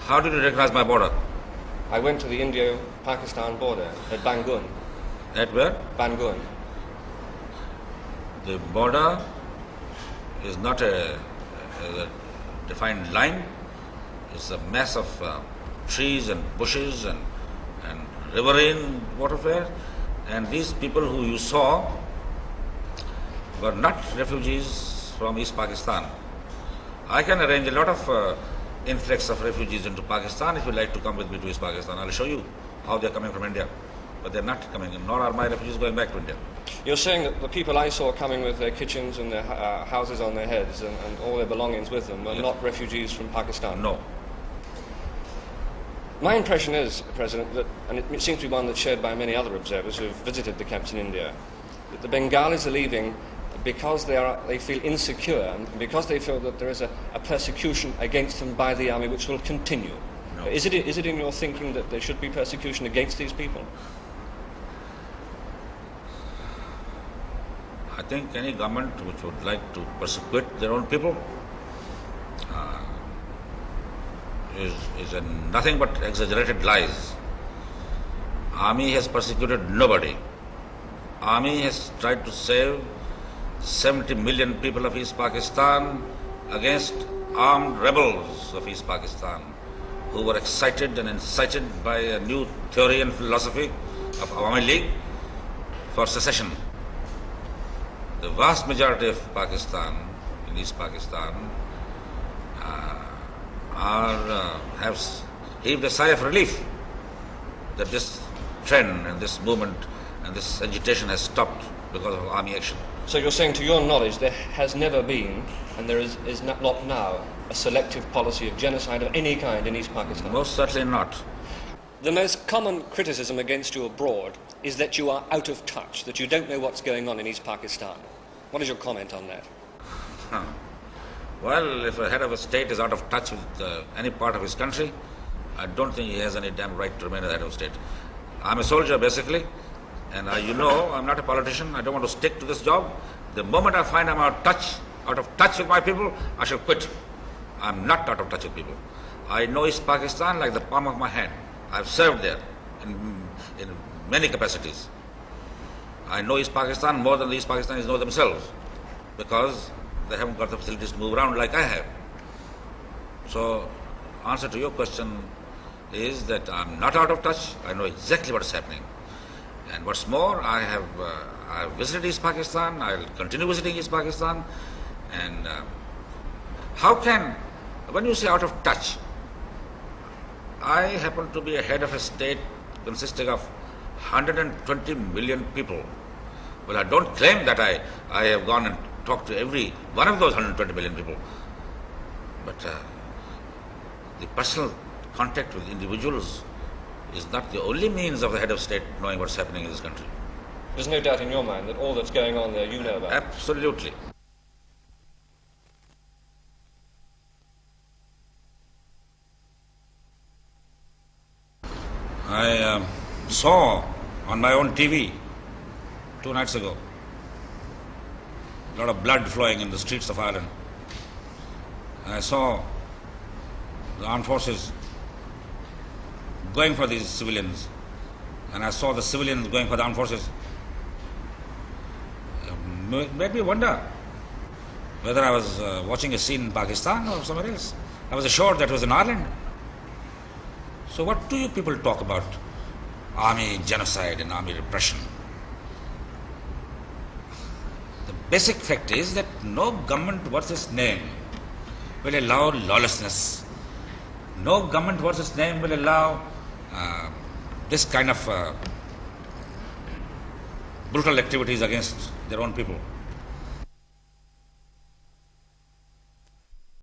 How did you recognize my border? I went to the India-Pakistan border at Bangun. At where? Bangun. The border is not a defined line. It's a mass of trees and bushes and riverine waterfare. And these people who you saw were not refugees from East Pakistan. I can arrange a lot of influx of refugees into Pakistan if you like to come with me to East Pakistan. I'll show you how they're coming from India. But they're not coming in, nor are my refugees going back to India. You're saying that the people I saw coming with their kitchens and their houses on their heads and all their belongings with them were not refugees from Pakistan? No. My impression is, President, that, and it seems to be one that's shared by many other observers who have visited the camps in India, that the Bengalis are leaving because they feel insecure and because they feel that there is a persecution against them by the army which will continue. No. Is it in your thinking that there should be persecution against these people? I think any government which would like to persecute their own people is nothing but exaggerated lies. Army has persecuted nobody. Army has tried to save 70 million people of East Pakistan against armed rebels of East Pakistan who were excited and incited by a new theory and philosophy of Awami League for secession. The vast majority of Pakistan, in East Pakistan, have heaved a sigh of relief that this trend and this movement and this agitation has stopped because of army action. So you're saying, to your knowledge, there has never been, and there is not now, a selective policy of genocide of any kind in East Pakistan? Most certainly not. The most common criticism against you abroad is that you are out of touch, that you don't know what's going on in East Pakistan. What is your comment on that? Well, if a head of a state is out of touch with any part of his country, I don't think he has any damn right to remain a head of state. I'm a soldier, basically, and you know I'm not a politician. I don't want to stick to this job. The moment I find I'm out of touch with my people, I shall quit. I'm not out of touch with people. I know East Pakistan like the palm of my hand. I've served there in many capacities. I know East Pakistan more than the East Pakistanis know themselves because they haven't got the facilities to move around like I have. So, answer to your question is that I'm not out of touch. I know exactly what's happening. And what's more, I have visited East Pakistan. I'll continue visiting East Pakistan. And how can, when you say out of touch, I happen to be a head of a state consisting of 120 million people. Well, I don't claim that I have gone and talked to every one of those 120 million people. But the personal contact with individuals is not the only means of the head of state knowing what's happening in this country. There's no doubt in your mind that all that's going on there you know about. Absolutely. I saw on my own TV 2 nights ago a lot of blood flowing in the streets of Ireland. I saw the armed forces going for these civilians, and I saw the civilians going for the armed forces. It made me wonder whether I was watching a scene in Pakistan or somewhere else. I was assured that it was in Ireland. So what do you people talk about? Army genocide and army repression. The basic fact is that no government worth its name will allow lawlessness. No government worth its name will allow this kind of brutal activities against their own people.